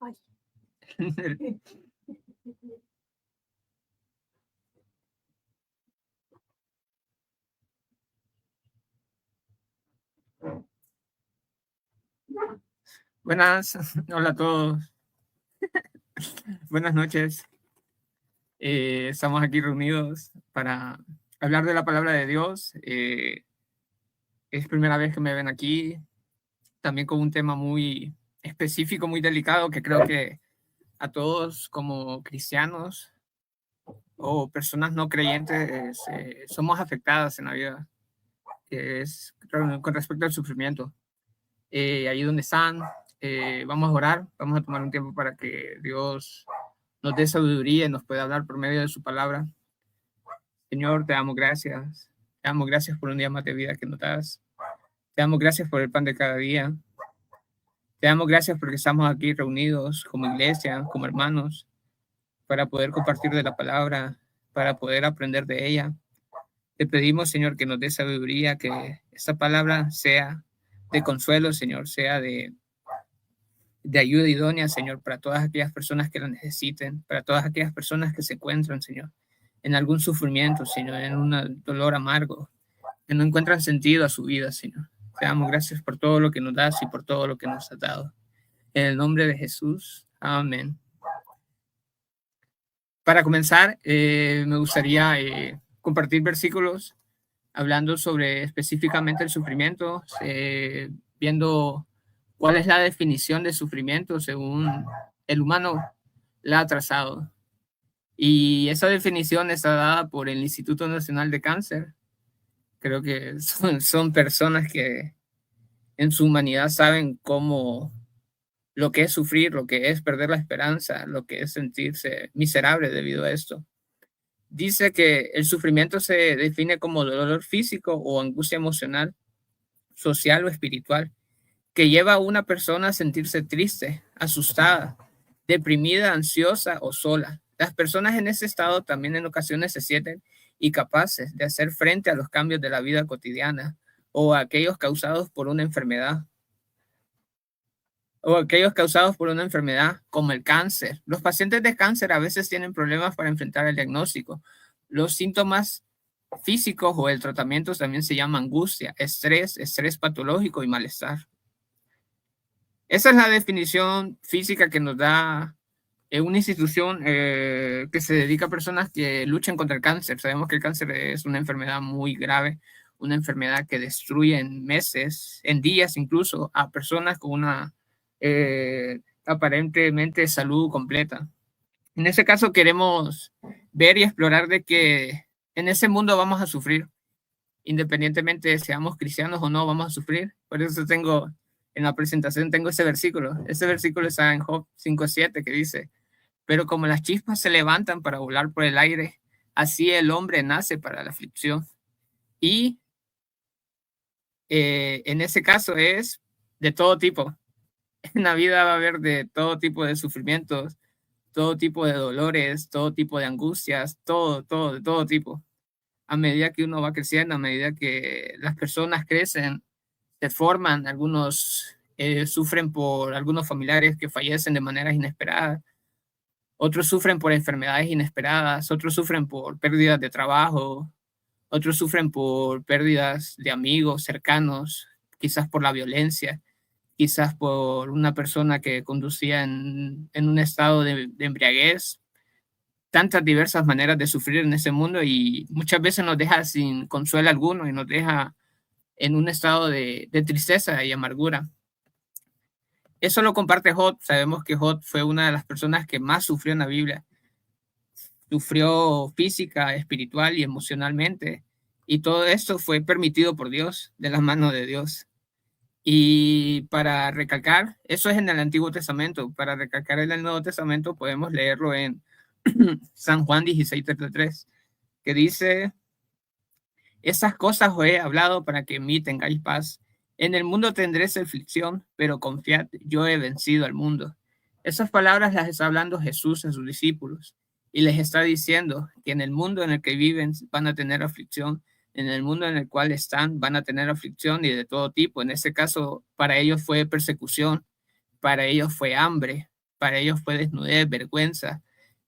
Ay. Buenas, hola a todos. Buenas noches. Estamos aquí reunidos para hablar de la palabra de Dios. Es primera vez que me ven aquí, también con un tema muy específico, muy delicado, que creo que a todos como cristianos o personas no creyentes somos afectadas en la vida, que es con respecto al sufrimiento. Ahí donde están, vamos a orar, vamos a tomar un tiempo para que Dios nos dé sabiduría y nos pueda hablar por medio de su palabra. Señor, te damos gracias. Te damos gracias por un día más de vida que nos das. Te damos gracias por el pan de cada día. Te damos gracias porque estamos aquí reunidos como iglesia, como hermanos, para poder compartir de la palabra, para poder aprender de ella. Te pedimos, Señor, que nos dé sabiduría, que esta palabra sea de consuelo, Señor, sea de ayuda idónea, Señor, para todas aquellas personas que la necesiten, para todas aquellas personas que se encuentran, Señor, en algún sufrimiento, Señor, en un dolor amargo, que no encuentran sentido a su vida, Señor. Te damos gracias por todo lo que nos das y por todo lo que nos has dado. En el nombre de Jesús, amén. Para comenzar, me gustaría compartir versículos hablando sobre específicamente el sufrimiento, viendo cuál es la definición de sufrimiento según el humano la ha trazado. Y esa definición está dada por el Instituto Nacional de Cáncer. Creo que son personas que en su humanidad saben cómo lo que es sufrir, lo que es perder la esperanza, lo que es sentirse miserable debido a esto. Dice que el sufrimiento se define como dolor físico o angustia emocional, social o espiritual, que lleva a una persona a sentirse triste, asustada, deprimida, ansiosa o sola. Las personas en ese estado también en ocasiones se sienten incapaces de hacer frente a los cambios de la vida cotidiana o aquellos causados por una enfermedad como el cáncer. Los pacientes de cáncer a veces tienen problemas para enfrentar el diagnóstico. Los síntomas físicos o el tratamiento también se llama angustia, estrés patológico y malestar. Esa es la definición física que nos da una institución que se dedica a personas que luchan contra el cáncer. Sabemos que el cáncer es una enfermedad muy grave, una enfermedad que destruye en meses, en días incluso, a personas con una aparentemente salud completa. En ese caso queremos ver y explorar de que en ese mundo vamos a sufrir, independientemente de seamos cristianos o no, vamos a sufrir. Por eso en la presentación tengo ese versículo. Ese versículo está en Job 5:7 que dice: pero como las chispas se levantan para volar por el aire, así el hombre nace para la aflicción. Y en ese caso es de todo tipo. En la vida va a haber de todo tipo de sufrimientos, todo tipo de dolores, todo tipo de angustias, de todo tipo. A medida que uno va creciendo, a medida que las personas crecen, se forman, algunos sufren por algunos familiares que fallecen de maneras inesperadas, otros sufren por enfermedades inesperadas, otros sufren por pérdidas de trabajo, otros sufren por pérdidas de amigos cercanos, quizás por la violencia, quizás por una persona que conducía en un estado de embriaguez. Tantas diversas maneras de sufrir en ese mundo y muchas veces nos deja sin consuelo alguno y nos deja en un estado de tristeza y amargura. Eso lo comparte Job. Sabemos que Job fue una de las personas que más sufrió en la Biblia. Sufrió física, espiritual y emocionalmente. Y todo esto fue permitido por Dios, de las manos de Dios. Y para recalcar, eso es en el Antiguo Testamento. Para recalcar en el Nuevo Testamento podemos leerlo en San Juan 16:33, que dice: estas cosas os he hablado para que en mí tengáis paz. En el mundo tendréis aflicción, pero confiad, yo he vencido al mundo. Esas palabras las está hablando Jesús a sus discípulos y les está diciendo que en el mundo en el que viven van a tener aflicción, en el mundo en el cual están van a tener aflicción y de todo tipo. En este caso, para ellos fue persecución, para ellos fue hambre, para ellos fue desnudez, vergüenza,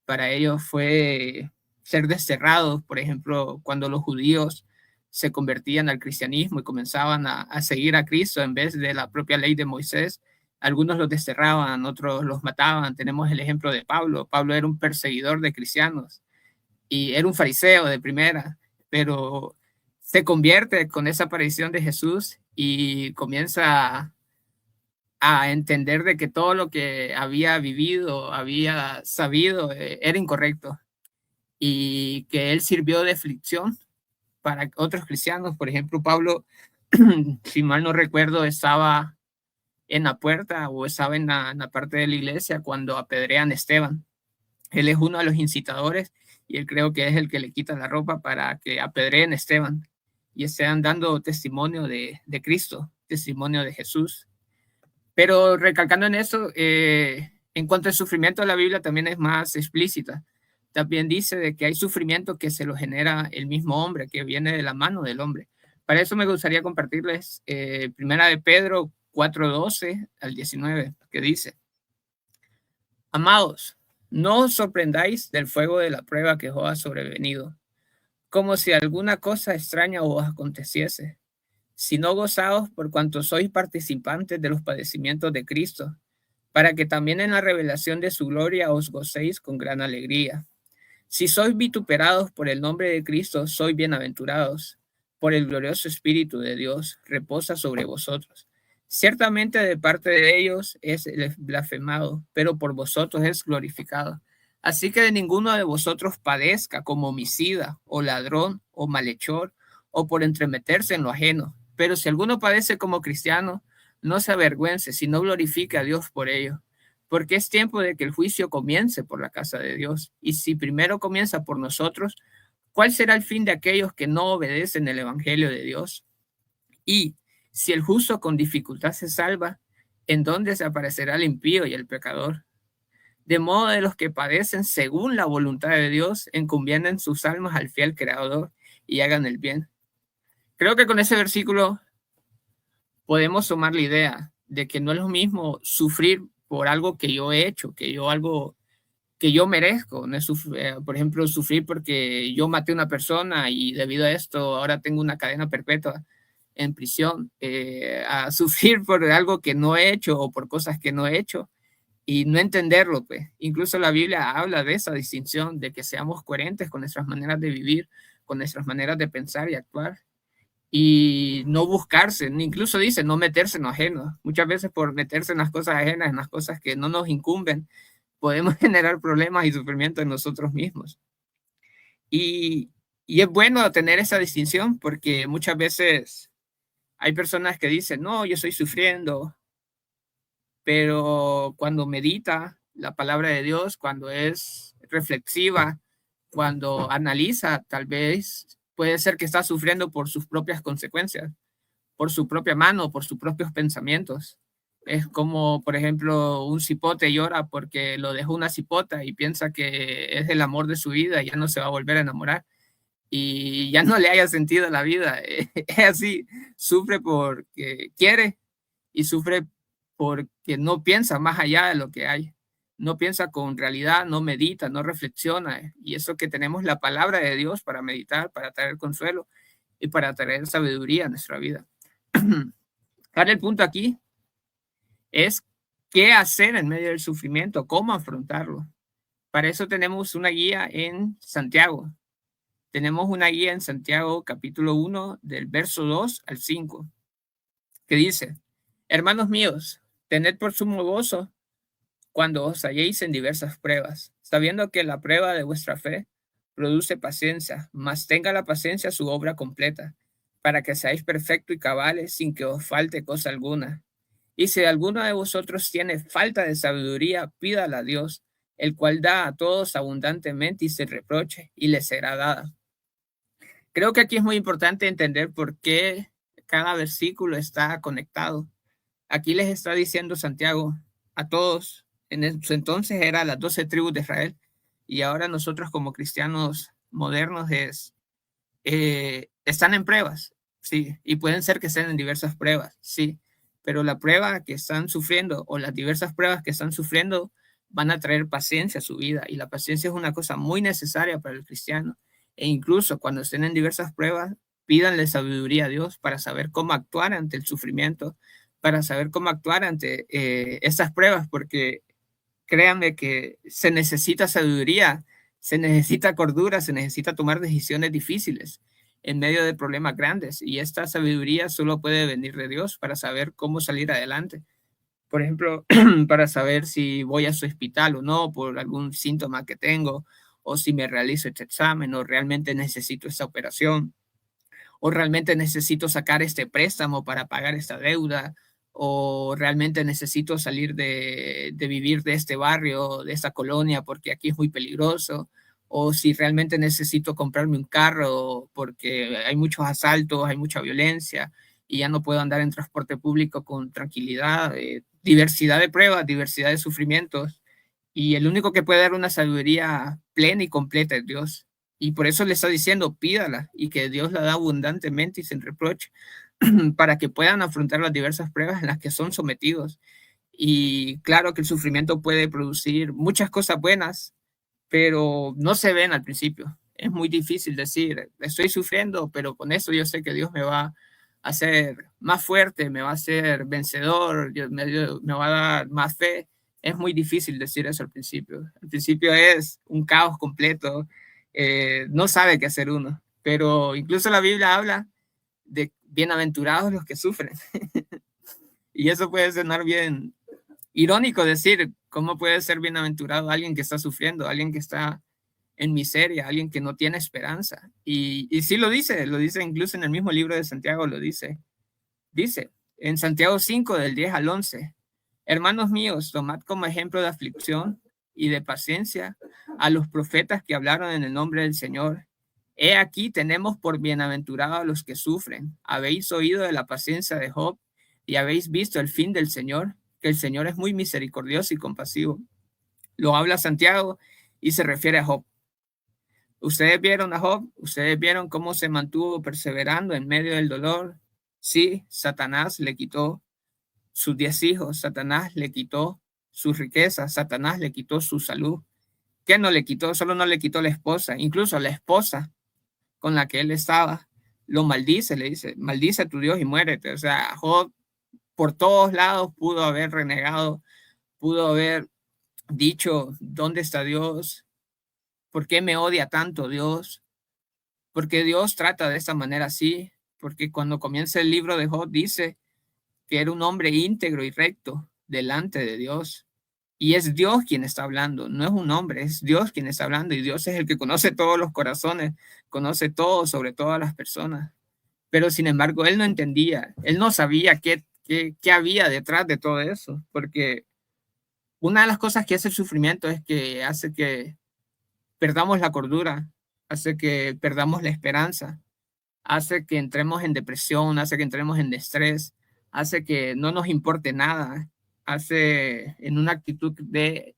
para ellos fue ser desterrados, por ejemplo, cuando los judíos se convertían al cristianismo y comenzaban a seguir a Cristo en vez de la propia ley de Moisés. Algunos los desterraban, otros los mataban. Tenemos el ejemplo de Pablo. Pablo era un perseguidor de cristianos y era un fariseo de primera, pero se convierte con esa aparición de Jesús y comienza a entender de que todo lo que había vivido, había sabido, era incorrecto y que él sirvió de aflicción para otros cristianos. Por ejemplo, Pablo, si mal no recuerdo, estaba en la puerta o estaba en la parte de la iglesia cuando apedrean a Esteban. Él es uno de los incitadores y él creo que es el que le quita la ropa para que apedreen a Esteban y estén dando testimonio de Cristo, testimonio de Jesús. Pero recalcando en eso, en cuanto al sufrimiento, la Biblia también es más explícita. También dice de que hay sufrimiento que se lo genera el mismo hombre, que viene de la mano del hombre. Para eso me gustaría compartirles Primera de Pedro 4:12 al 19, que dice: Amados, no os sorprendáis del fuego de la prueba que os ha sobrevenido, como si alguna cosa extraña os aconteciese, sino gozaos por cuanto sois participantes de los padecimientos de Cristo, para que también en la revelación de su gloria os gocéis con gran alegría. Si sois vituperados por el nombre de Cristo, sois bienaventurados, por el glorioso Espíritu de Dios reposa sobre vosotros. Ciertamente de parte de ellos es blasfemado, pero por vosotros es glorificado. Así que de ninguno de vosotros padezca como homicida, o ladrón, o malhechor, o por entremeterse en lo ajeno. Pero si alguno padece como cristiano, no se avergüence, sino glorifique a Dios por ello. Porque es tiempo de que el juicio comience por la casa de Dios. Y si primero comienza por nosotros, ¿cuál será el fin de aquellos que no obedecen el evangelio de Dios? Y si el justo con dificultad se salva, ¿en dónde se aparecerá el impío y el pecador? De modo de los que padecen según la voluntad de Dios, encomienden sus almas al fiel Creador y hagan el bien. Creo que con ese versículo podemos tomar la idea de que no es lo mismo sufrir por algo que yo he hecho, algo que yo merezco. No es por ejemplo, sufrir porque yo maté a una persona y debido a esto ahora tengo una cadena perpetua en prisión, a sufrir por algo que no he hecho o por cosas que no he hecho y no entenderlo, pues. Incluso la Biblia habla de esa distinción, de que seamos coherentes con nuestras maneras de vivir, con nuestras maneras de pensar y actuar y no buscarse, incluso dice no meterse en lo ajeno. Muchas veces por meterse en las cosas ajenas, en las cosas que no nos incumben, podemos generar problemas y sufrimiento en nosotros mismos. Y, y es bueno tener esa distinción porque muchas veces hay personas que dicen, no, yo estoy sufriendo, pero cuando medita la palabra de Dios, cuando es reflexiva, cuando analiza, tal vez puede ser que está sufriendo por sus propias consecuencias, por su propia mano, por sus propios pensamientos. Es como, por ejemplo, un cipote llora porque lo dejó una cipota y piensa que es el amor de su vida y ya no se va a volver a enamorar y ya no le haya sentido la vida. Es así, sufre porque quiere y sufre porque no piensa más allá de lo que hay. No piensa con realidad, no medita, no reflexiona. Y eso que tenemos la palabra de Dios para meditar, para traer consuelo y para traer sabiduría a nuestra vida. Ahora el punto aquí es qué hacer en medio del sufrimiento, cómo afrontarlo. Para eso tenemos una guía en Santiago. Tenemos una guía en Santiago capítulo 1 del verso 2 al 5, que dice: Hermanos míos, tened por sumo gozo cuando os halléis en diversas pruebas, sabiendo que la prueba de vuestra fe produce paciencia, mas tenga la paciencia su obra completa, para que seáis perfectos y cabales sin que os falte cosa alguna. Y si alguno de vosotros tiene falta de sabiduría, pídala a Dios, el cual da a todos abundantemente y sin reproche, y les será dada. Creo que aquí es muy importante entender por qué cada versículo está conectado. Aquí les está diciendo Santiago a todos, en su entonces eran las 12 tribus de Israel, y ahora nosotros como cristianos modernos están en pruebas, sí, y pueden ser que estén en diversas pruebas, sí, pero la prueba que están sufriendo o las diversas pruebas que están sufriendo van a traer paciencia a su vida, y la paciencia es una cosa muy necesaria para el cristiano. E incluso cuando estén en diversas pruebas, pídanle sabiduría a Dios para saber cómo actuar ante el sufrimiento, para saber cómo actuar ante estas pruebas, porque créanme que se necesita sabiduría, se necesita cordura, se necesita tomar decisiones difíciles en medio de problemas grandes, y esta sabiduría solo puede venir de Dios para saber cómo salir adelante. Por ejemplo, para saber si voy a su hospital o no por algún síntoma que tengo, o si me realizo este examen, o realmente necesito esta operación, o realmente necesito sacar este préstamo para pagar esta deuda, o realmente necesito salir de vivir de este barrio, de esta colonia, porque aquí es muy peligroso, o si realmente necesito comprarme un carro porque hay muchos asaltos, hay mucha violencia y ya no puedo andar en transporte público con tranquilidad. Diversidad de pruebas, diversidad de sufrimientos, y el único que puede dar una sabiduría plena y completa es Dios. Y por eso le está diciendo, pídala, y que Dios la da abundantemente y sin reproche, para que puedan afrontar las diversas pruebas en las que son sometidos. Y claro que el sufrimiento puede producir muchas cosas buenas, pero no se ven al principio. Es muy difícil decir, estoy sufriendo, pero con eso yo sé que Dios me va a hacer más fuerte, me va a hacer vencedor, me va a dar más fe. Es muy difícil decir eso al principio. Al principio es un caos completo, no sabe qué hacer uno, pero incluso la Biblia habla de bienaventurados los que sufren. Y eso puede sonar bien irónico, decir, ¿cómo puede ser bienaventurado alguien que está sufriendo, alguien que está en miseria, alguien que no tiene esperanza? Y sí lo dice incluso en el mismo libro de Santiago, lo dice. Dice en Santiago 5, del 10 al 11, hermanos míos, tomad como ejemplo de aflicción y de paciencia a los profetas que hablaron en el nombre del Señor. He aquí tenemos por bienaventurados a los que sufren. Habéis oído de la paciencia de Job y habéis visto el fin del Señor, que el Señor es muy misericordioso y compasivo. Lo habla Santiago y se refiere a Job. Ustedes vieron a Job, ustedes vieron cómo se mantuvo perseverando en medio del dolor. Sí, Satanás le quitó sus 10 hijos, Satanás le quitó sus riquezas, Satanás le quitó su salud. ¿Qué no le quitó? Solo no le quitó la esposa, incluso la esposa con la que él estaba lo maldice, le dice, maldice a tu Dios y muérete. O sea, Job por todos lados pudo haber renegado, pudo haber dicho, ¿dónde está Dios? ¿Por qué me odia tanto Dios? ¿Por qué Dios trata de esta manera así? Porque cuando comienza el libro de Job dice que era un hombre íntegro y recto delante de Dios. Y es Dios quien está hablando, no es un hombre, es Dios quien está hablando, y Dios es el que conoce todos los corazones, conoce todo sobre todas las personas. Pero sin embargo, él no entendía, él no sabía qué había detrás de todo eso, porque una de las cosas que hace el sufrimiento es que hace que perdamos la cordura, hace que perdamos la esperanza, hace que entremos en depresión, hace que entremos en estrés, hace que no nos importe nada, hace en una actitud de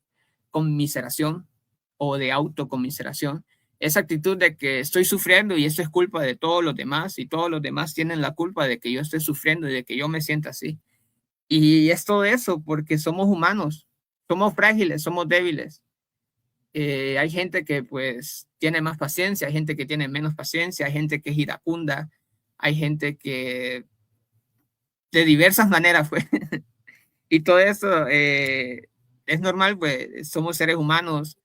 conmiseración o de autocomiseración, esa actitud de que estoy sufriendo y esto es culpa de todos los demás, y todos los demás tienen la culpa de que yo esté sufriendo y de que yo me sienta así. Y es todo eso porque somos humanos, somos frágiles, somos débiles. Hay gente que pues tiene más paciencia, hay gente que tiene menos paciencia, hay gente que es iracunda, hay gente que de diversas maneras fue. Y todo eso es normal, pues somos seres humanos,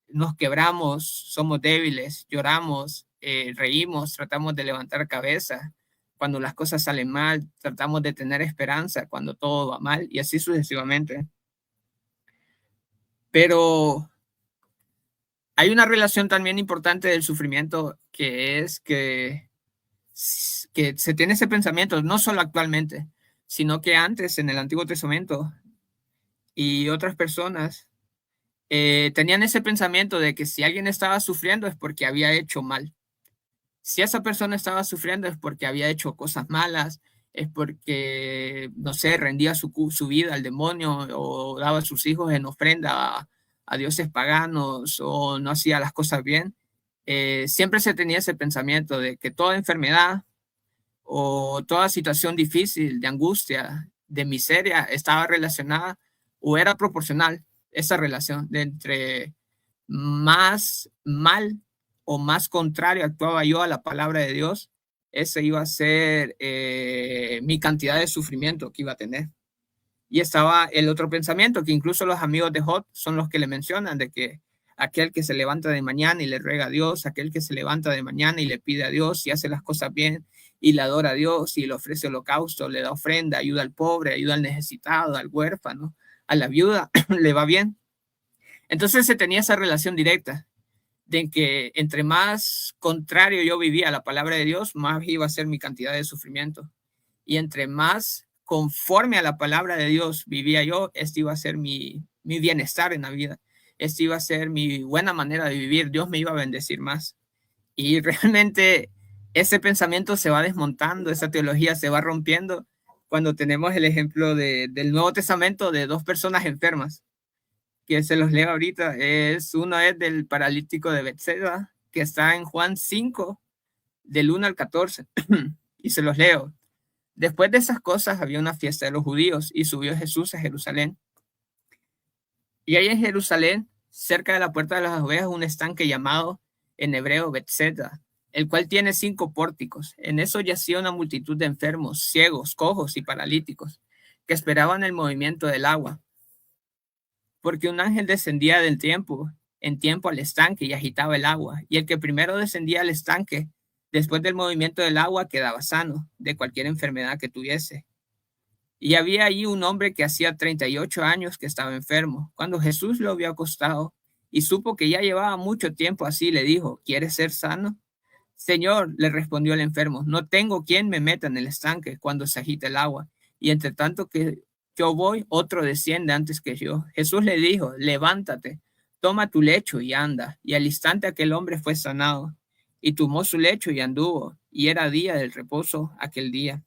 nos quebramos, somos débiles, lloramos, reímos, tratamos de levantar cabeza cuando las cosas salen mal, tratamos de tener esperanza cuando todo va mal, y así sucesivamente. Pero hay una relación también importante del sufrimiento, que es que se tiene ese pensamiento, no solo actualmente, sino que antes en el Antiguo Testamento y otras personas tenían ese pensamiento de que si alguien estaba sufriendo es porque había hecho mal. Si esa persona estaba sufriendo es porque había hecho cosas malas, es porque, no sé, rendía su vida al demonio, o daba a sus hijos en ofrenda a dioses paganos, o no hacía las cosas bien. Siempre se tenía ese pensamiento de que toda enfermedad o toda situación difícil, de angustia, de miseria, estaba relacionada o era proporcional esa relación de entre más mal o más contrario actuaba yo a la palabra de Dios, ese iba a ser mi cantidad de sufrimiento que iba a tener. Y estaba el otro pensamiento, que incluso los amigos de Job son los que le mencionan, de que aquel que se levanta de mañana y le ruega a Dios, aquel que se levanta de mañana y le pide a Dios y hace las cosas bien y le adora a Dios y le ofrece holocausto, le da ofrenda, ayuda al pobre, ayuda al necesitado, al huérfano, a la viuda, le va bien. Entonces se tenía esa relación directa de que entre más contrario yo vivía a la palabra de Dios, más iba a ser mi cantidad de sufrimiento. Y entre más conforme a la palabra de Dios vivía yo, este iba a ser mi bienestar en la vida. Este iba a ser mi buena manera de vivir. Dios me iba a bendecir más. Y realmente ese pensamiento se va desmontando, esa teología se va rompiendo cuando tenemos el ejemplo del Nuevo Testamento de dos personas enfermas que se los leo ahorita. Uno es del paralítico de Bethesda, que está en Juan 5, del 1 al 14, y se los leo. Después de esas cosas había una fiesta de los judíos y subió Jesús a Jerusalén. Y ahí en Jerusalén, cerca de la puerta de las ovejas, un estanque llamado en hebreo Bethesda, el cual tiene 5 pórticos. En eso yacía una multitud de enfermos, ciegos, cojos y paralíticos, que esperaban el movimiento del agua, porque un ángel descendía del tiempo en tiempo al estanque y agitaba el agua, y el que primero descendía al estanque, después del movimiento del agua, quedaba sano de cualquier enfermedad que tuviese. Y había allí un hombre que hacía 38 años que estaba enfermo. Cuando Jesús lo vio acostado y supo que ya llevaba mucho tiempo así, le dijo, ¿quieres ser sano? Señor, le respondió el enfermo, no tengo quien me meta en el estanque cuando se agita el agua, y entre tanto que yo voy, otro desciende antes que yo. Jesús le dijo, levántate, toma tu lecho y anda. Y al instante aquel hombre fue sanado, y tomó su lecho y anduvo, y era día del reposo aquel día.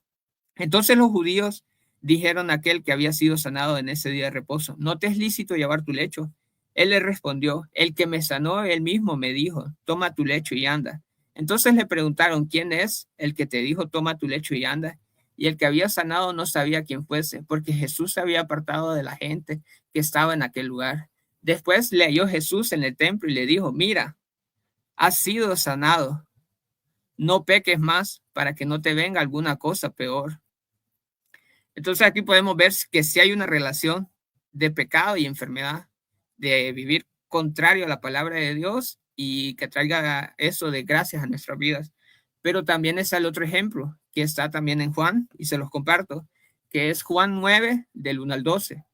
Entonces los judíos dijeron a aquel que había sido sanado en ese día de reposo, ¿no te es lícito llevar tu lecho? Él le respondió, el que me sanó, él mismo me dijo, toma tu lecho y anda. Entonces le preguntaron, ¿quién es el que te dijo, toma tu lecho y anda? Y el que había sanado no sabía quién fuese, porque Jesús se había apartado de la gente que estaba en aquel lugar. Después le halló Jesús en el templo y le dijo, mira, has sido sanado, no peques más para que no te venga alguna cosa peor. Entonces aquí podemos ver que sí hay una relación de pecado y enfermedad, de vivir contrario a la palabra de Dios y que traiga eso de gracias a nuestras vidas. Pero también está el otro ejemplo que está también en Juan y se los comparto, que es Juan 9 del 1 al 12.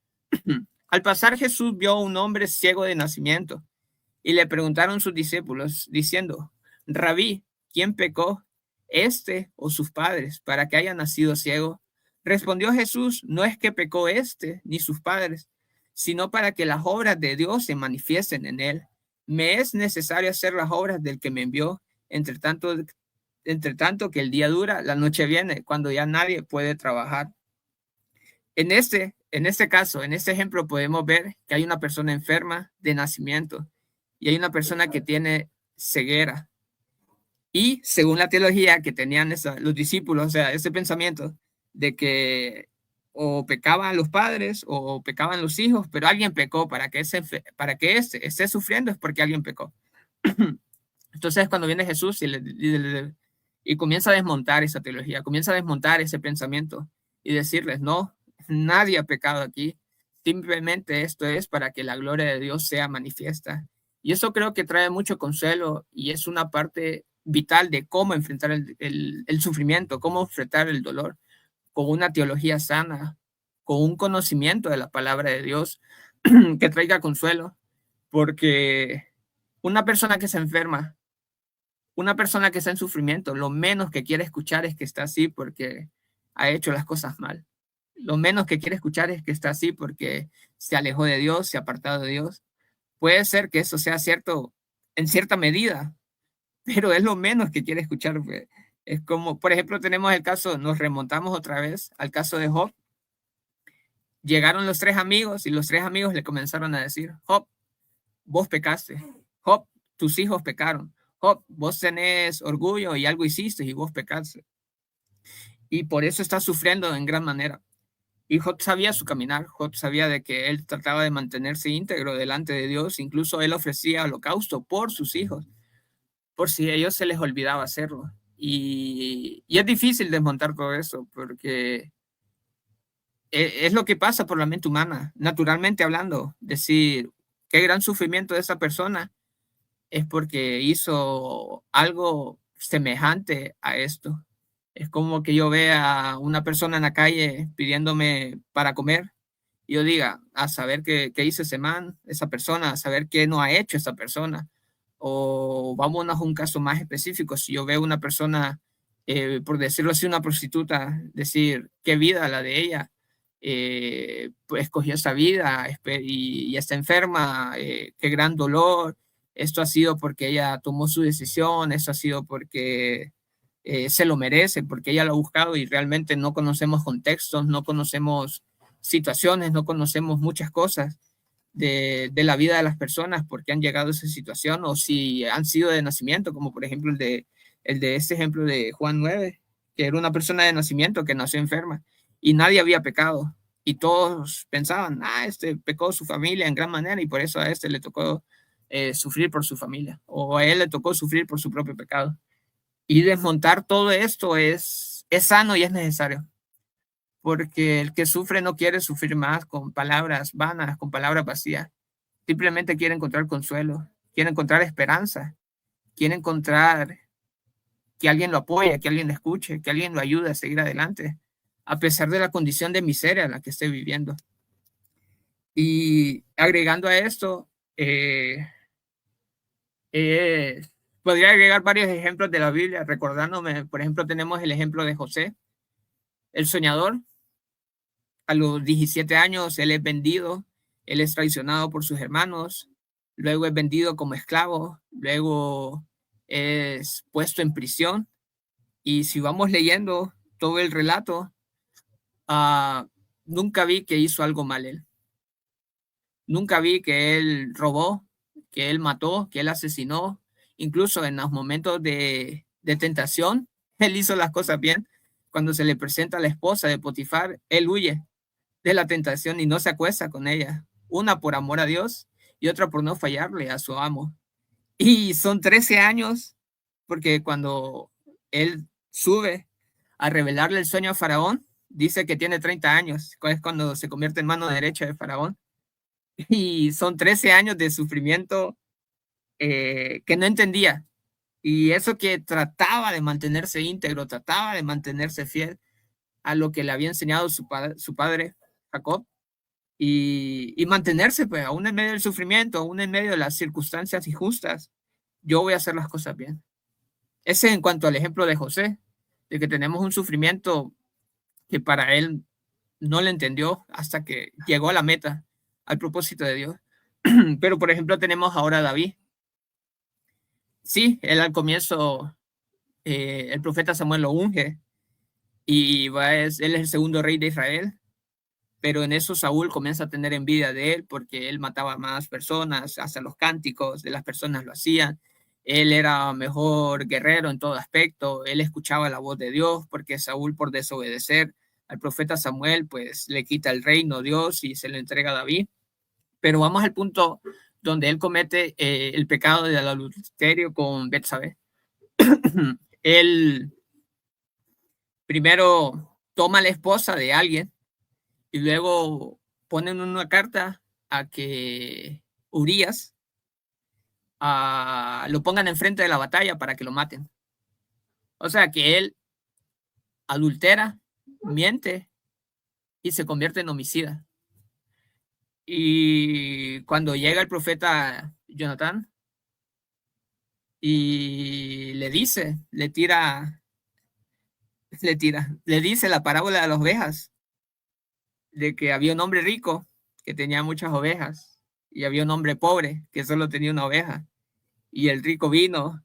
Al pasar Jesús vio a un hombre ciego de nacimiento y le preguntaron sus discípulos diciendo, Rabí, ¿quién pecó, este o sus padres, para que haya nacido ciego? Respondió Jesús, no es que pecó este ni sus padres, sino para que las obras de Dios se manifiesten en él. Me es necesario hacer las obras del que me envió, entre tanto que el día dura, la noche viene, cuando ya nadie puede trabajar. En este caso, en este ejemplo, podemos ver que hay una persona enferma de nacimiento y hay una persona que tiene ceguera. Y según la teología que tenían los discípulos, o sea, ese pensamiento de que o pecaban los padres o pecaban los hijos, pero alguien pecó para que este esté sufriendo es porque alguien pecó. Entonces cuando viene Jesús y comienza a desmontar esa teología, comienza a desmontar ese pensamiento y decirles, no, nadie ha pecado aquí, simplemente esto es para que la gloria de Dios sea manifiesta. Y eso creo que trae mucho consuelo y es una parte vital de cómo enfrentar el sufrimiento, cómo enfrentar el dolor, con una teología sana, con un conocimiento de la palabra de Dios que traiga consuelo, porque una persona que se enferma, una persona que está en sufrimiento, lo menos que quiere escuchar es que está así porque ha hecho las cosas mal. Lo menos que quiere escuchar es que está así porque se alejó de Dios, se ha apartado de Dios. Puede ser que eso sea cierto en cierta medida, pero es lo menos que quiere escuchar. Es como, por ejemplo, tenemos el caso, nos remontamos otra vez al caso de Job. Llegaron los 3 amigos y los 3 amigos le comenzaron a decir, Job, vos pecaste. Job, tus hijos pecaron. Job, vos tenés orgullo y algo hiciste y vos pecaste. Y por eso estás sufriendo en gran manera. Y Job sabía su caminar, Job sabía de que él trataba de mantenerse íntegro delante de Dios, incluso él ofrecía holocausto por sus hijos, por si a ellos se les olvidaba hacerlo. Y es difícil desmontar todo eso, porque es lo que pasa por la mente humana, naturalmente hablando, decir, qué gran sufrimiento de esa persona es porque hizo algo semejante a esto. Es como que yo vea a una persona en la calle pidiéndome para comer y yo diga, a saber qué hizo ese man, esa persona, a saber qué no ha hecho esa persona. O vámonos a un caso más específico, si yo veo una persona, por decirlo así, una prostituta, decir, qué vida la de ella, pues escogió esa vida y está enferma, qué gran dolor, esto ha sido porque ella tomó su decisión, esto ha sido porque se lo merece, porque ella lo ha buscado y realmente no conocemos contextos, no conocemos situaciones, no conocemos muchas cosas de la vida de las personas porque han llegado a esa situación o si han sido de nacimiento, como por ejemplo el de este ejemplo de Juan 9, que era una persona de nacimiento que nació enferma y nadie había pecado. Y todos pensaban, este pecó su familia en gran manera y por eso a este le tocó sufrir por su familia o a él le tocó sufrir por su propio pecado. Y desmontar todo esto es sano y es necesario, porque el que sufre no quiere sufrir más con palabras vanas, con palabras vacías. Simplemente quiere encontrar consuelo, quiere encontrar esperanza, quiere encontrar que alguien lo apoye, que alguien lo escuche, que alguien lo ayude a seguir adelante, a pesar de la condición de miseria en la que esté viviendo. Y agregando a esto, eh, podría agregar varios ejemplos de la Biblia, recordándome, por ejemplo, tenemos el ejemplo de José, el soñador. A los 17 años, él es vendido, él es traicionado por sus hermanos, luego es vendido como esclavo, luego es puesto en prisión. Y si vamos leyendo todo el relato, uh, nunca vi que hizo algo mal él. Nunca vi que él robó, que él mató, que él asesinó. Incluso en los momentos de tentación, él hizo las cosas bien. Cuando se le presenta a la esposa de Potifar, él huye de la tentación y no se acuesta con ella. Una por amor a Dios y otra por no fallarle a su amo. Y son 13 años, porque cuando él sube a revelarle el sueño a Faraón, dice que tiene 30 años, es cuando se convierte en mano derecha de Faraón. Y son 13 años de sufrimiento que no entendía. Y eso que trataba de mantenerse íntegro, trataba de mantenerse fiel a lo que le había enseñado su padre Jacob, y mantenerse, pues, aún en medio del sufrimiento, aún en medio de las circunstancias injustas, yo voy a hacer las cosas bien. Ese en cuanto al ejemplo de José, de que tenemos un sufrimiento que para él no le entendió hasta que llegó a la meta, al propósito de Dios. Pero, por ejemplo, tenemos ahora a David. Sí, él al comienzo, el profeta Samuel lo unge y él es el segundo rey de Israel, pero en eso Saúl comienza a tener envidia de él porque él mataba a más personas, hasta los cánticos de las personas lo hacían. Él era mejor guerrero en todo aspecto, él escuchaba la voz de Dios porque Saúl por desobedecer al profeta Samuel pues le quita el reino a Dios y se lo entrega a David. Pero vamos al punto donde él comete el pecado del adulterio con Betsabé. Él primero toma la esposa de alguien y luego ponen una carta a que Urias lo pongan enfrente de la batalla para que lo maten. O sea que él adultera, miente y se convierte en homicida. Y cuando llega el profeta Jonatán y le dice, le dice la parábola de las ovejas, de que había un hombre rico que tenía muchas ovejas y había un hombre pobre que solo tenía una oveja. Y el rico vino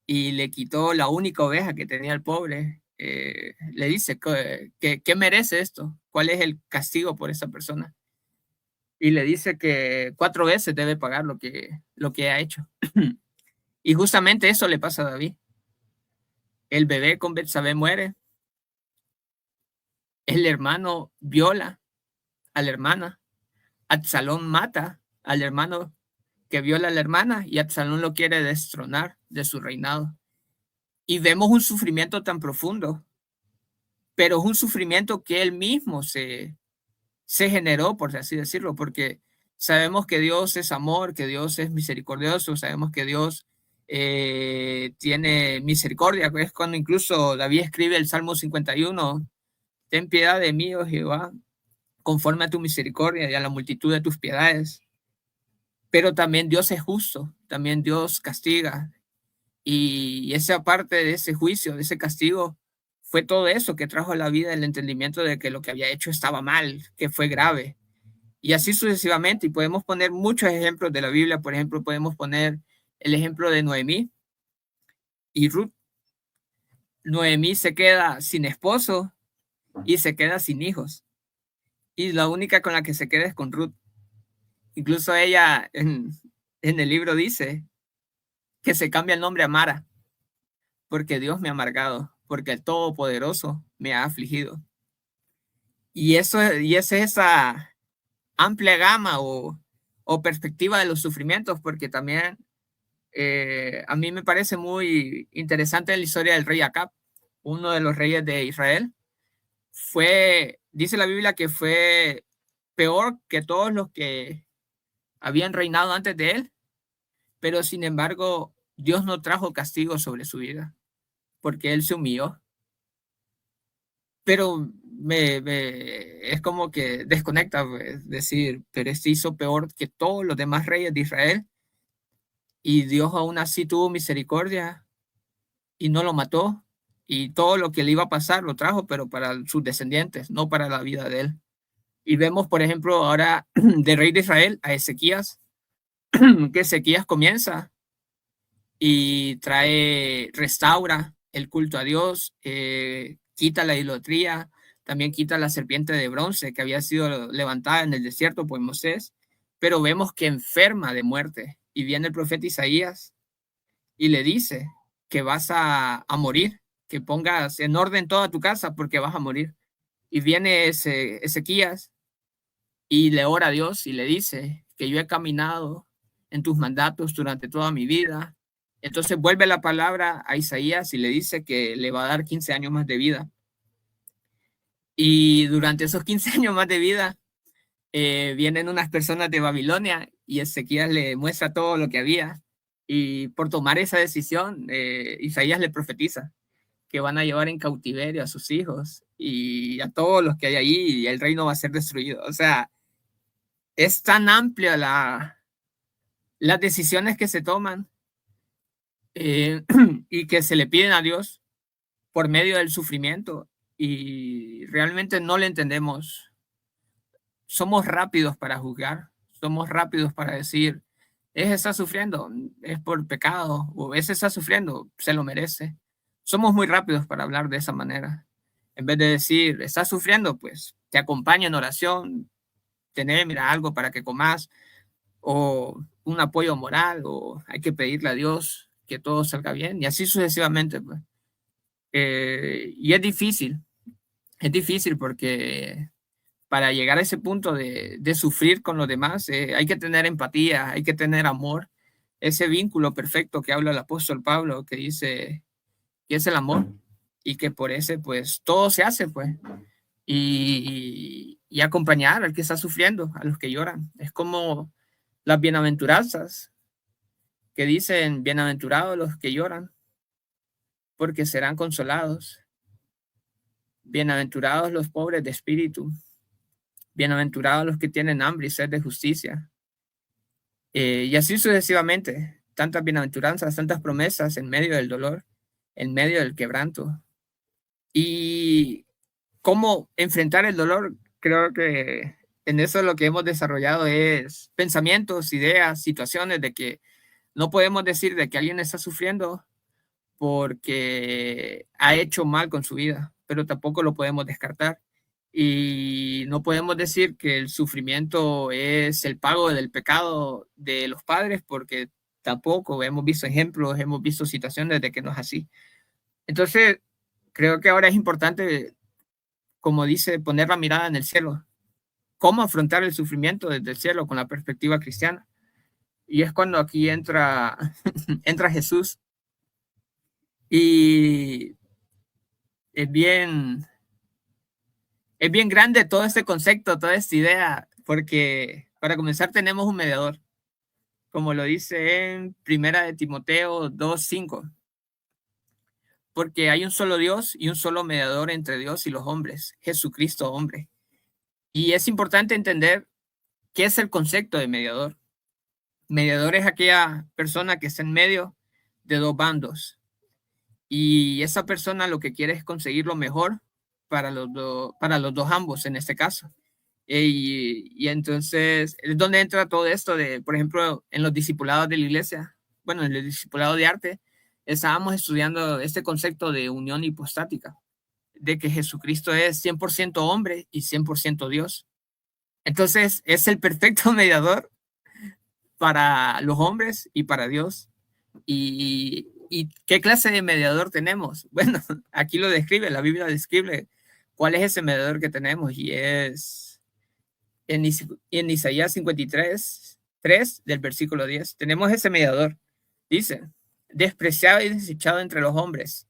y le quitó la única oveja que tenía el pobre. Le dice, ¿qué merece esto? ¿Cuál es el castigo por esa persona? Y le dice que 4 veces debe pagar lo que ha hecho. Y justamente eso le pasa a David. El bebé con Betsabé muere El hermano viola a la hermana. Absalón mata al hermano que viola a la hermana y Absalón lo quiere destronar de su reinado. Y vemos un sufrimiento tan profundo, pero es un sufrimiento que él mismo se generó, por así decirlo, porque sabemos que Dios es amor, que Dios es misericordioso, sabemos que Dios tiene misericordia, que es cuando incluso David escribe el Salmo 51, ten piedad de mí, oh Jehová, conforme a tu misericordia y a la multitud de tus piedades. Pero también Dios es justo, también Dios castiga. Y esa parte de ese juicio, de ese castigo, fue todo eso que trajo a la vida el entendimiento de que lo que había hecho estaba mal, que fue grave. Y así sucesivamente. Y podemos poner muchos ejemplos de la Biblia. Por ejemplo, podemos poner el ejemplo de Noemí y Ruth. Noemí se queda sin esposo y se queda sin hijos. Y la única con la que se queda es con Ruth. Incluso ella en el libro dice que se cambia el nombre a Mara, porque Dios me ha amargado, porque el Todopoderoso me ha afligido. Y es esa amplia gama o perspectiva de los sufrimientos, porque también a mí me parece muy interesante la historia del rey Acab, uno de los reyes de Israel. Dice la Biblia que fue peor que todos los que habían reinado antes de él, pero sin embargo Dios no trajo castigo sobre su vida, porque él se humilló. Pero es como que desconecta, pues, decir, pero este hizo peor que todos los demás reyes de Israel y Dios aún así tuvo misericordia y no lo mató y todo lo que le iba a pasar lo trajo, pero para sus descendientes, no para la vida de él. Y vemos, por ejemplo, ahora de rey de Israel a Ezequías, que Ezequías comienza y restaura el culto a Dios, quita la idolatría, también quita la serpiente de bronce que había sido levantada en el desierto por Moisés, pero vemos que enferma de muerte y viene el profeta Isaías y le dice que vas a morir, que pongas en orden toda tu casa porque vas a morir. Y viene Ezequías y le ora a Dios y le dice que yo he caminado en tus mandatos durante toda mi vida. Entonces vuelve la palabra a Isaías y le dice que le va a dar 15 años más de vida. Y durante esos 15 años más de vida, vienen unas personas de Babilonia y Ezequías le muestra todo lo que había. Y por tomar esa decisión, Isaías le profetiza que van a llevar en cautiverio a sus hijos y a todos los que hay allí y el reino va a ser destruido. O sea, es tan amplia las decisiones que se toman y que se le piden a Dios por medio del sufrimiento y realmente no le entendemos. Somos rápidos para juzgar, somos rápidos para decir, ese está sufriendo, es por pecado, o ese está sufriendo, se lo merece. Somos muy rápidos para hablar de esa manera. En vez de decir, estás sufriendo, pues te acompaño en oración, tener, mira, algo para que comas, o un apoyo moral, o hay que pedirle a Dios que todo salga bien, y así sucesivamente. Pues. Y es difícil porque para llegar a ese punto de sufrir con los demás, hay que tener empatía, hay que tener amor, ese vínculo perfecto que habla el apóstol Pablo, que dice que es el amor y que por ese, pues, todo se hace, pues, y acompañar al que está sufriendo, a los que lloran. Es como las bienaventuranzas que dicen, bienaventurados los que lloran, porque serán consolados. Bienaventurados los pobres de espíritu, bienaventurados los que tienen hambre y sed de justicia. Y así sucesivamente, tantas bienaventuranzas, tantas promesas en medio del dolor, en medio del quebranto. Y cómo enfrentar el dolor, creo que en eso lo que hemos desarrollado es pensamientos, ideas, situaciones de que no podemos decir de que alguien está sufriendo porque ha hecho mal con su vida, pero tampoco lo podemos descartar. Y no podemos decir que el sufrimiento es el pago del pecado de los padres, porque tampoco hemos visto ejemplos, hemos visto situaciones de que no es así. Entonces, creo que ahora es importante como dice, poner la mirada en el cielo. ¿Cómo afrontar el sufrimiento desde el cielo con la perspectiva cristiana? Y es cuando aquí entra, entra Jesús. Y es bien, es bien grande todo este concepto, toda esta idea, porque para comenzar tenemos un mediador, como lo dice en Primera de Timoteo 2:5, porque hay un solo Dios y un solo mediador entre Dios y los hombres, Jesucristo hombre. Y es importante entender qué es el concepto de mediador. Mediador es aquella persona que está en medio de dos bandos y esa persona lo que quiere es conseguir lo mejor para para los dos ambos en este caso. Y entonces es donde entra todo esto de, por ejemplo, en los discipulados de la iglesia, bueno, en el discipulado de arte, estábamos estudiando este concepto de unión hipostática, de que Jesucristo es 100% hombre y 100% Dios. Entonces es el perfecto mediador para los hombres y para Dios. ¿Y qué clase de mediador tenemos? Bueno, aquí lo describe, la Biblia describe cuál es ese mediador que tenemos y es en Isaías 53:3 del versículo 10. Tenemos ese mediador. Dice, despreciado y desechado entre los hombres,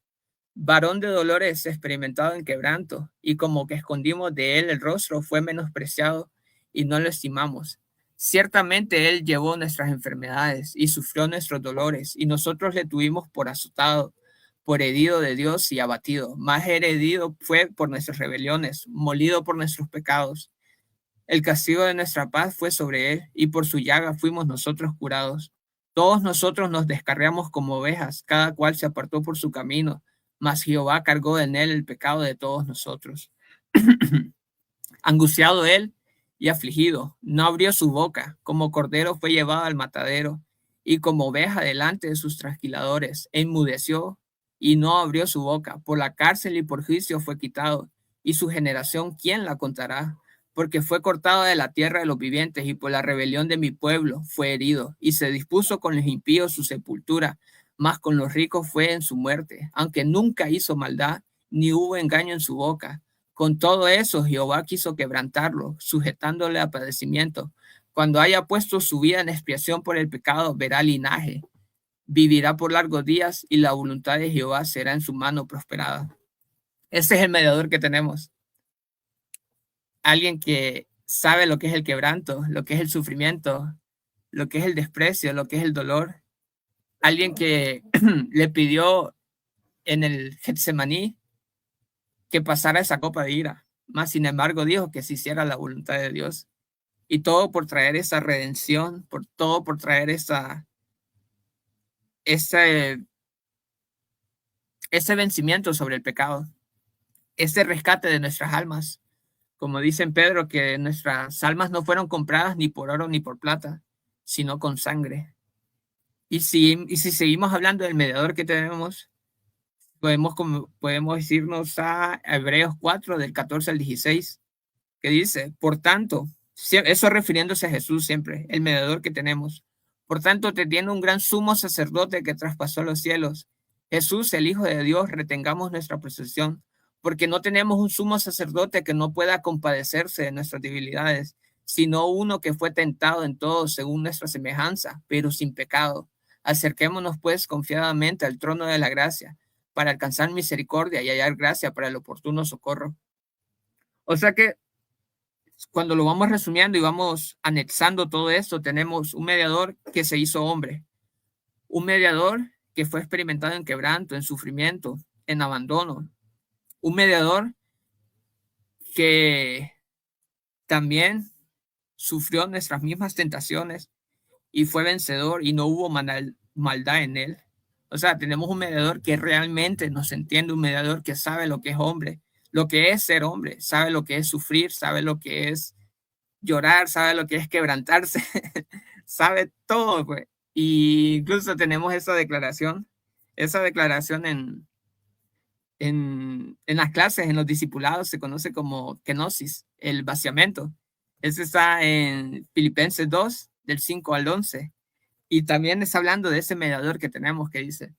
varón de dolores, experimentado en quebranto, y como que escondimos de él el rostro, fue menospreciado y no lo estimamos. Ciertamente él llevó nuestras enfermedades y sufrió nuestros dolores, y nosotros le tuvimos por azotado, por herido de Dios y abatido. Más herido fue por nuestras rebeliones, molido por nuestros pecados. El castigo de nuestra paz fue sobre él, y por su llaga fuimos nosotros curados. Todos nosotros nos descarriamos como ovejas, cada cual se apartó por su camino, mas Jehová cargó en él el pecado de todos nosotros. Angustiado él y afligido, no abrió su boca, como cordero fue llevado al matadero, y como oveja delante de sus trasquiladores, enmudeció y no abrió su boca. Por la cárcel y por juicio fue quitado, y su generación, ¿quién la contará? Porque fue cortado de la tierra de los vivientes, y por la rebelión de mi pueblo fue herido, y se dispuso con los impíos su sepultura, mas con los ricos fue en su muerte, aunque nunca hizo maldad, ni hubo engaño en su boca. Con todo eso, Jehová quiso quebrantarlo, sujetándole a padecimiento. Cuando haya puesto su vida en expiación por el pecado, verá linaje, vivirá por largos días, y la voluntad de Jehová será en su mano prosperada. Ese es el mediador que tenemos. Alguien que sabe lo que es el quebranto, lo que es el sufrimiento, lo que es el desprecio, lo que es el dolor. Alguien que le pidió en el Getsemaní que pasara esa copa de ira, mas sin embargo dijo que se hiciera la voluntad de Dios. Y todo por traer esa redención, por todo por traer ese vencimiento sobre el pecado, ese rescate de nuestras almas. Como dice en Pedro, que nuestras almas no fueron compradas ni por oro ni por plata, sino con sangre. Y si seguimos hablando del mediador que tenemos, podemos irnos a Hebreos 4, del 14 al 16, que dice, por tanto, eso refiriéndose a Jesús siempre, el mediador que tenemos. Por tanto, teniendo un gran sumo sacerdote que traspasó los cielos, Jesús, el Hijo de Dios, retengamos nuestra procesión, porque no tenemos un sumo sacerdote que no pueda compadecerse de nuestras debilidades, sino uno que fue tentado en todo según nuestra semejanza, pero sin pecado. Acerquémonos pues confiadamente al trono de la gracia, para alcanzar misericordia y hallar gracia para el oportuno socorro. O sea que cuando lo vamos resumiendo y vamos anexando todo esto, tenemos un mediador que se hizo hombre, un mediador que fue experimentado en quebranto, en sufrimiento, en abandono, un mediador que también sufrió nuestras mismas tentaciones y fue vencedor y no hubo maldad en él. O sea, tenemos un mediador que realmente nos entiende, un mediador que sabe lo que es hombre, lo que es ser hombre, sabe lo que es sufrir, sabe lo que es llorar, sabe lo que es quebrantarse, sabe todo, pues. Y incluso tenemos esa declaración en las clases, en los discipulados, se conoce como kenosis, el vaciamiento. Ese está en Filipenses 2, del 5 al 11. Y también está hablando de ese mediador que tenemos que dice,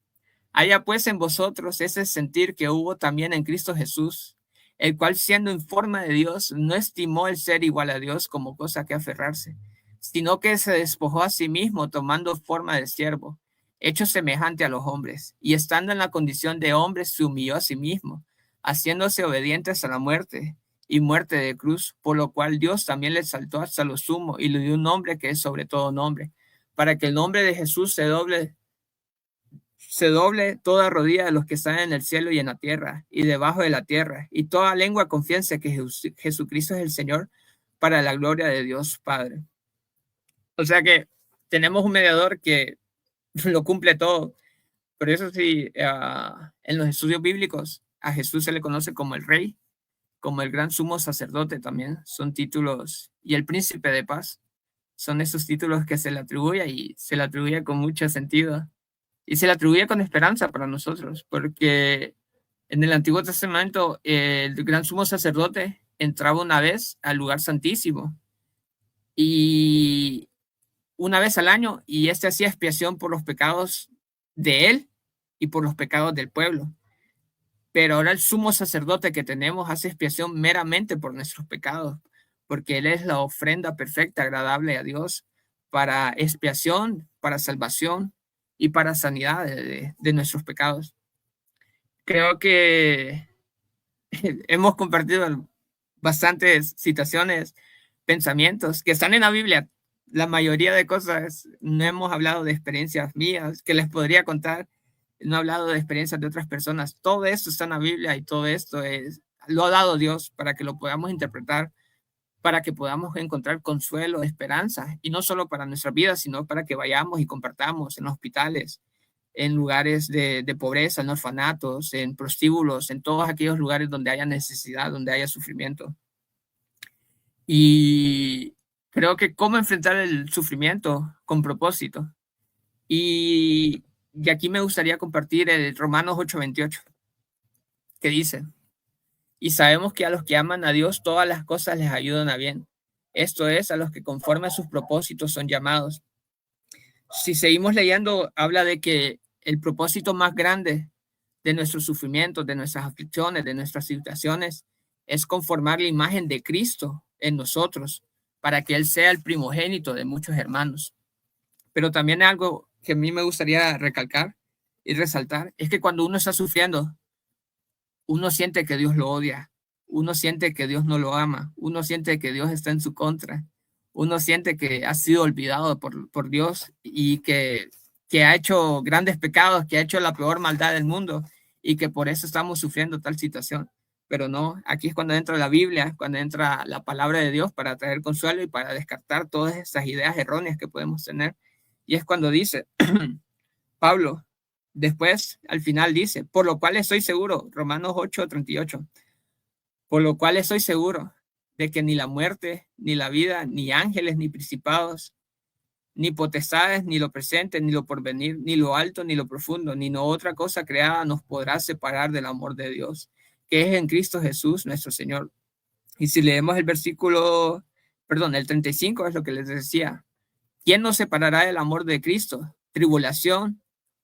haya pues en vosotros ese sentir que hubo también en Cristo Jesús, el cual siendo en forma de Dios, no estimó el ser igual a Dios como cosa que aferrarse, sino que se despojó a sí mismo tomando forma de siervo, hecho semejante a los hombres, y estando en la condición de hombre se humilló a sí mismo, haciéndose obedientes a la muerte y muerte de cruz, por lo cual Dios también le exaltó hasta lo sumo y le dio un nombre que es sobre todo nombre, para que el nombre de Jesús se doble toda rodilla de los que están en el cielo y en la tierra y debajo de la tierra, y toda lengua confiese que Jesucristo es el Señor, para la gloria de Dios Padre. O sea que tenemos un mediador que lo cumple todo. Por eso sí, en los estudios bíblicos a Jesús se le conoce como el Rey, como el gran sumo sacerdote también. Son títulos, y el príncipe de paz. Son esos títulos que se le atribuye, y se le atribuye con mucho sentido. Y se le atribuye con esperanza para nosotros, porque en el Antiguo Testamento el gran sumo sacerdote entraba una vez al lugar santísimo y una vez al año, y este hacía expiación por los pecados de él y por los pecados del pueblo. Pero ahora el sumo sacerdote que tenemos hace expiación meramente por nuestros pecados, porque él es la ofrenda perfecta, agradable a Dios, para expiación, para salvación y para sanidad de nuestros pecados. Creo que hemos compartido bastantes citaciones, pensamientos que están en la Biblia. La mayoría de cosas no hemos hablado de experiencias mías que les podría contar, no he hablado de experiencias de otras personas. Todo esto está en la Biblia, y todo esto lo ha dado Dios para que lo podamos interpretar, para que podamos encontrar consuelo, esperanza, y no solo para nuestras vidas, sino para que vayamos y compartamos en hospitales, en lugares de pobreza, en orfanatos, en prostíbulos, en todos aquellos lugares donde haya necesidad, donde haya sufrimiento. Y creo que cómo enfrentar el sufrimiento con propósito. Y aquí me gustaría compartir el Romanos 8:28, que dice: y sabemos que a los que aman a Dios todas las cosas les ayudan a bien. Esto es, a los que conforme a sus propósitos son llamados. Si seguimos leyendo, habla de que el propósito más grande de nuestros sufrimientos, de nuestras aflicciones, de nuestras situaciones, es conformar la imagen de Cristo en nosotros, para que Él sea el primogénito de muchos hermanos. Pero también algo que a mí me gustaría recalcar y resaltar, es que cuando uno está sufriendo, uno siente que Dios lo odia, uno siente que Dios no lo ama, uno siente que Dios está en su contra, uno siente que ha sido olvidado por Dios, y que ha hecho grandes pecados, que ha hecho la peor maldad del mundo, y que por eso estamos sufriendo tal situación. Pero no, aquí es cuando entra la Biblia, cuando entra la palabra de Dios para traer consuelo y para descartar todas esas ideas erróneas que podemos tener. Y es cuando dice Pablo, después al final dice: por lo cual estoy seguro, Romanos 8:38, por lo cual estoy seguro de que ni la muerte, ni la vida, ni ángeles, ni principados, ni potestades, ni lo presente, ni lo porvenir, ni lo alto, ni lo profundo, ni no otra cosa creada nos podrá separar del amor de Dios, que es en Cristo Jesús nuestro Señor. Y si leemos el versículo, perdón, el 35 es lo que les decía: ¿quién nos separará del amor de Cristo? Tribulación,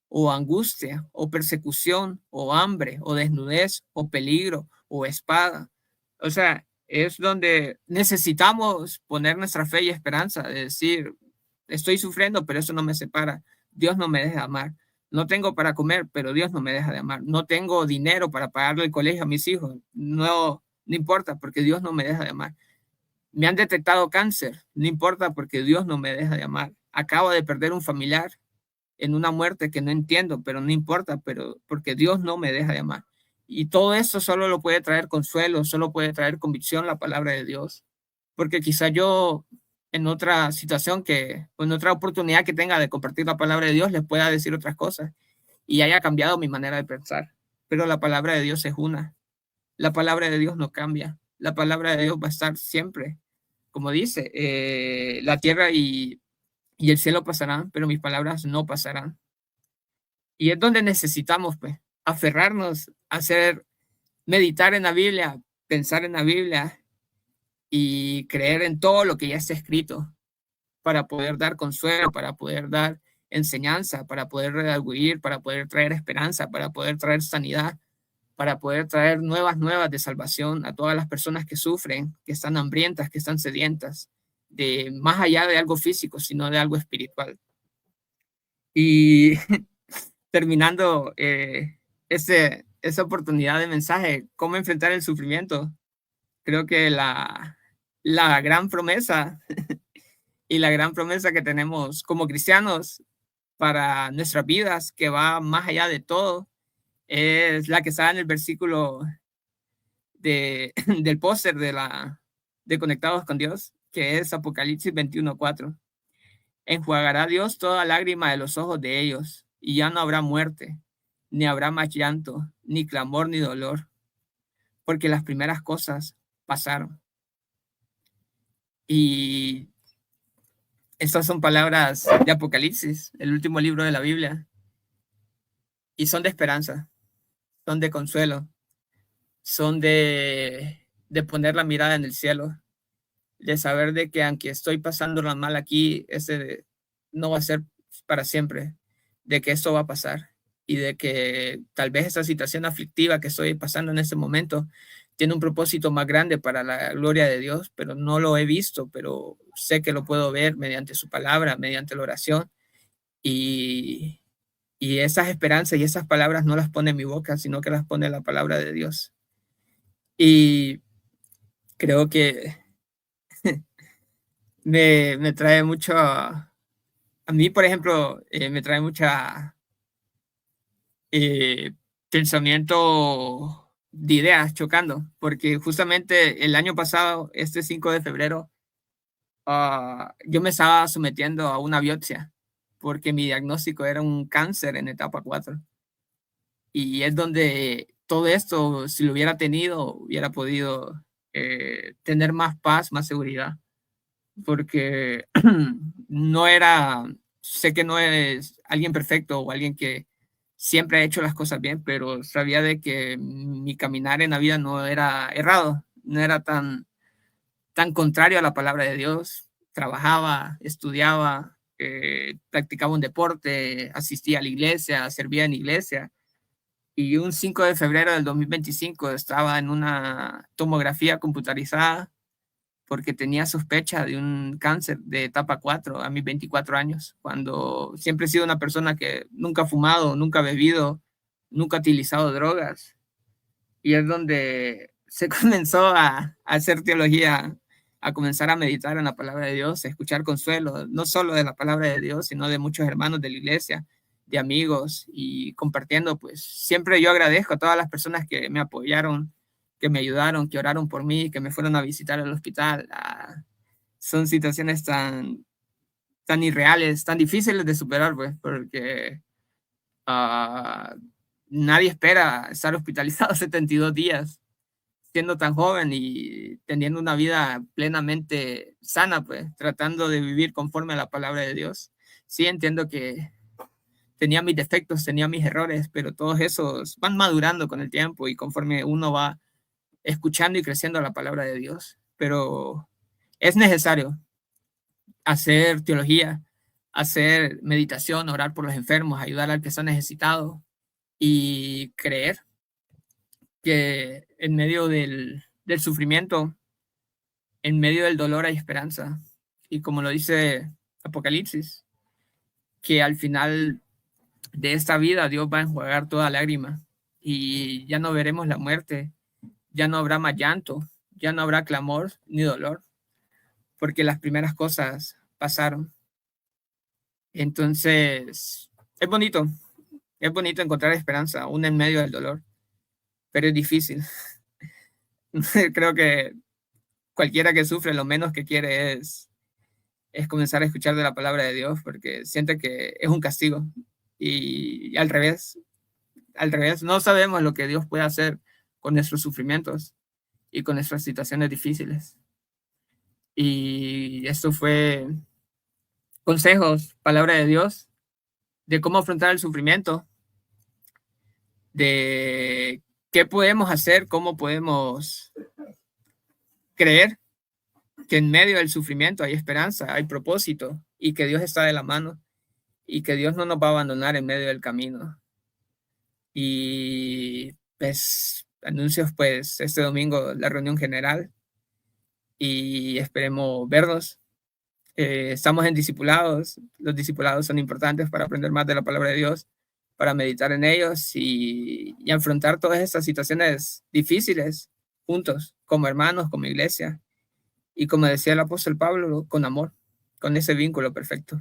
o angustia, o persecución, o hambre, o desnudez, o peligro, o espada. O sea, es donde necesitamos poner nuestra fe y esperanza, de decir: estoy sufriendo, pero eso no me separa. Dios no me deja de amar. No tengo para comer, pero Dios no me deja de amar. No tengo dinero para pagarle el colegio a mis hijos. No, no importa, porque Dios no me deja de amar. Me han detectado cáncer. No importa, porque Dios no me deja de amar. Acabo de perder un familiar en una muerte que no entiendo, pero no importa, pero porque Dios no me deja de amar. Y todo eso solo lo puede traer consuelo, solo puede traer convicción la palabra de Dios. Porque quizá yo en otra situación o en otra oportunidad que tenga de compartir la palabra de Dios, les pueda decir otras cosas y haya cambiado mi manera de pensar. Pero la palabra de Dios es una. La palabra de Dios no cambia. La palabra de Dios va a estar siempre. Como dice, la tierra y el cielo pasarán, pero mis palabras no pasarán. Y es donde necesitamos, pues, aferrarnos, meditar en la Biblia, pensar en la Biblia y creer en todo lo que ya está escrito, para poder dar consuelo, para poder dar enseñanza, para poder redarguir, para poder traer esperanza, para poder traer sanidad, para poder traer nuevas de salvación a todas las personas que sufren, que están hambrientas, que están sedientas, de más allá de algo físico, sino de algo espiritual. Y terminando esa oportunidad de mensaje, cómo enfrentar el sufrimiento, creo que la gran promesa y la gran promesa que tenemos como cristianos para nuestras vidas, que va más allá de todo, es la que está en el versículo del póster de Conectados con Dios, que es Apocalipsis 21:4. Enjuagará Dios toda lágrima de los ojos de ellos, y ya no habrá muerte, ni habrá más llanto, ni clamor, ni dolor, porque las primeras cosas pasaron. Y estas son palabras de Apocalipsis, el último libro de la Biblia, y son de esperanza, son de consuelo, son de poner la mirada en el cielo, de saber de que aunque estoy pasándola mal aquí, ese no va a ser para siempre, de que esto va a pasar y de que tal vez esta situación aflictiva que estoy pasando en este momento tiene un propósito más grande para la gloria de Dios, pero no lo he visto, pero sé que lo puedo ver mediante su palabra, mediante la oración y, y esas esperanzas y esas palabras no las pone en mi boca, sino que las pone la palabra de Dios. Y creo que me trae mucho, a mí, por ejemplo, me trae mucha eh, pensamiento de ideas chocando, porque justamente el año pasado, este 5 de febrero, yo me estaba sometiendo a una biopsia, porque mi diagnóstico era un cáncer en etapa 4. Y es donde todo esto, si lo hubiera tenido, hubiera podido tener más paz, más seguridad, porque no era, sé que no es alguien perfecto o alguien que siempre ha hecho las cosas bien, pero sabía de que mi caminar en la vida no era errado, no era tan contrario a la palabra de Dios. Trabajaba, estudiaba, practicaba un deporte, asistía a la iglesia, servía en la iglesia. Y un 5 de febrero del 2025 estaba en una tomografía computarizada porque tenía sospecha de un cáncer de etapa 4 a mis 24 años, cuando siempre he sido una persona que nunca ha fumado, nunca ha bebido, nunca ha utilizado drogas. Y es donde se comenzó a hacer teología, a comenzar a meditar en la palabra de Dios, a escuchar consuelo, no solo de la palabra de Dios, sino de muchos hermanos de la iglesia, de amigos y compartiendo, pues siempre yo agradezco a todas las personas que me apoyaron, que me ayudaron, que oraron por mí, que me fueron a visitar al hospital. Son situaciones tan irreales, tan difíciles de superar, pues, porque uh, nadie espera estar hospitalizado 72 días siendo tan joven y teniendo una vida plenamente sana, pues tratando de vivir conforme a la palabra de Dios. Sí, entiendo que tenía mis defectos, tenía mis errores, pero todos esos van madurando con el tiempo y conforme uno va escuchando y creciendo la palabra de Dios. Pero es necesario hacer teología, hacer meditación, orar por los enfermos, ayudar al que está necesitado y creer que en medio del sufrimiento, en medio del dolor hay esperanza. Y como lo dice Apocalipsis, que al final de esta vida Dios va a enjuagar toda lágrima y ya no veremos la muerte, ya no habrá más llanto, ya no habrá clamor ni dolor, porque las primeras cosas pasaron. Entonces, es bonito encontrar esperanza aún en medio del dolor, pero es difícil. Creo que cualquiera que sufre lo menos que quiere es comenzar a escuchar de la palabra de Dios porque siente que es un castigo. Y al revés, no sabemos lo que Dios puede hacer con nuestros sufrimientos y con nuestras situaciones difíciles. Y esto fue consejos, palabra de Dios, de cómo afrontar el sufrimiento, de qué podemos hacer, cómo podemos creer que en medio del sufrimiento hay esperanza, hay propósito y que Dios está de la mano y que Dios no nos va a abandonar en medio del camino. Y pues, anuncios, pues, este domingo la reunión general y esperemos vernos. Estamos en discipulados. Los discipulados son importantes para aprender más de la palabra de Dios, para meditar en ellos y afrontar todas estas situaciones difíciles juntos, como hermanos, como iglesia. Y como decía el apóstol Pablo, con amor, con ese vínculo perfecto.